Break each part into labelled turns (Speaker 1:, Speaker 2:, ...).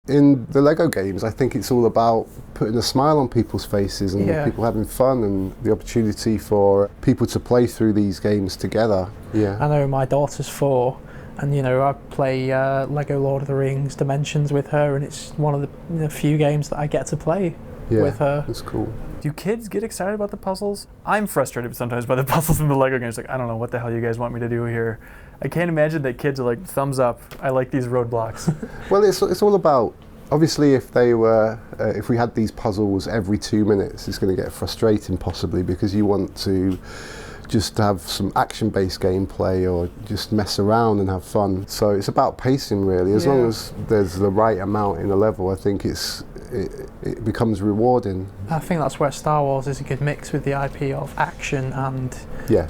Speaker 1: In the Lego games, I think it's all about putting a smile on people's faces and people having fun and the opportunity for people to play through these games together. Yeah.
Speaker 2: I know my daughter's 4, and I play Lego Lord of the Rings Dimensions with her, and it's one of the few games that I get to play with her.
Speaker 1: That's cool.
Speaker 3: Do kids get excited about the puzzles? I'm frustrated sometimes by the puzzles in the Lego games. Like, I don't know what the hell you guys want me to do here. I can't imagine that kids are like, thumbs up, I like these roadblocks.
Speaker 1: Well, it's all about, obviously if we had these puzzles every 2 minutes, it's going to get frustrating possibly, because you want to just have some action-based gameplay or just mess around and have fun. So it's about pacing really. As long as there's the right amount in a level, I think it becomes rewarding.
Speaker 2: I think that's where Star Wars is a good mix with the IP of action and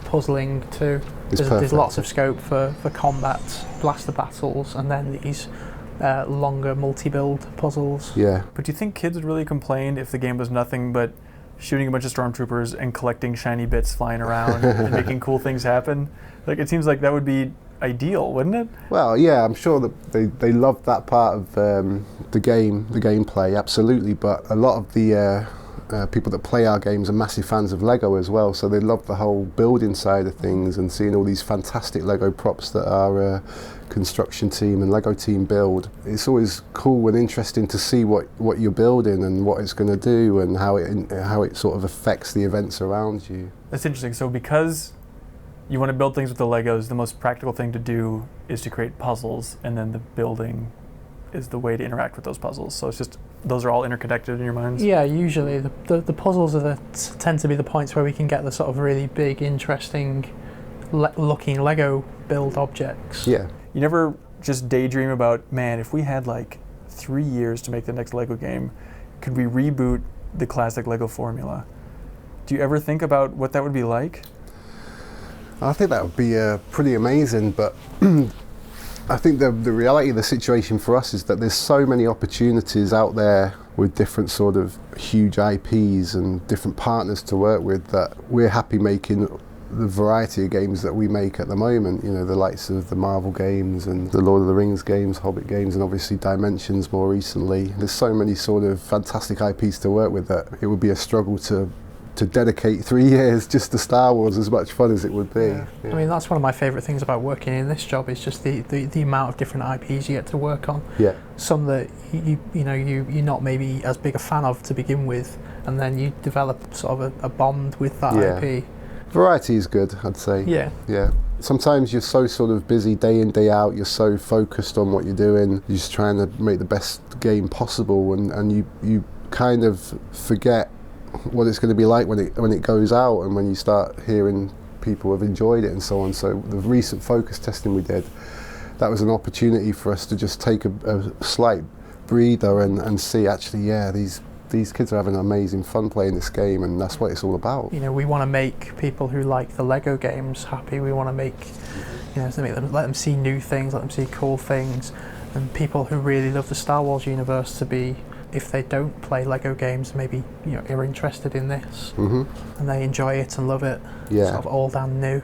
Speaker 2: puzzling too. There's lots of scope for combat, blaster battles, and then these longer multi-build puzzles.
Speaker 1: Yeah.
Speaker 3: But do you think kids would really complain if the game was nothing but shooting a bunch of stormtroopers and collecting shiny bits flying around and making cool things happen? Like, it seems like that would be ideal, wouldn't it?
Speaker 1: Well, yeah, I'm sure that they love that part of the gameplay, absolutely. But a lot of the people that play our games are massive fans of Lego as well, so they love the whole building side of things and seeing all these fantastic Lego props that our construction team and Lego team build. It's always cool and interesting to see what you're building and what it's going to do and how it sort of affects the events around you.
Speaker 3: That's interesting. So because you want to build things with the Legos, the most practical thing to do is to create puzzles, and then the building is the way to interact with those puzzles. So it's just, those are all interconnected in your minds?
Speaker 2: Yeah, usually the puzzles tend to be the points where we can get the sort of really big, interesting looking Lego build objects.
Speaker 1: Yeah.
Speaker 3: You never just daydream about, man, if we had like 3 years to make the next Lego game, could we reboot the classic Lego formula? Do you ever think about what that would be like?
Speaker 1: I think that would be pretty amazing, but I think the reality of the situation for us is that there's so many opportunities out there with different sort of huge IPs and different partners to work with, that we're happy making the variety of games that we make at the moment. You know, the likes of the Marvel games and the Lord of the Rings games, Hobbit games, and obviously Dimensions more recently. There's so many sort of fantastic IPs to work with that it would be a struggle to dedicate 3 years just to Star Wars, as much fun as it would be.
Speaker 2: Yeah. I mean, that's one of my favourite things about working in this job, is just the amount of different IPs you get to work on.
Speaker 1: Yeah.
Speaker 2: Some that you're not maybe as big a fan of to begin with, and then you develop sort of a bond with that IP.
Speaker 1: Variety is good, I'd say.
Speaker 2: Yeah.
Speaker 1: Yeah. Sometimes you're so sort of busy day in, day out, you're so focused on what you're doing, you're just trying to make the best game possible, and you kind of forget what it's going to be like when it goes out, and when you start hearing people have enjoyed it and so on. So the recent focus testing we did, that was an opportunity for us to just take a slight breather and see, actually, yeah, these kids are having amazing fun playing this game, and that's what it's all about.
Speaker 2: You know, we want to make people who like the Lego games happy. We want to make, let them see new things, let them see cool things, and people who really love the Star Wars universe to be, if they don't play Lego games, maybe are interested in this, and they enjoy it and love it.
Speaker 1: Yeah.
Speaker 2: Sort of old and new.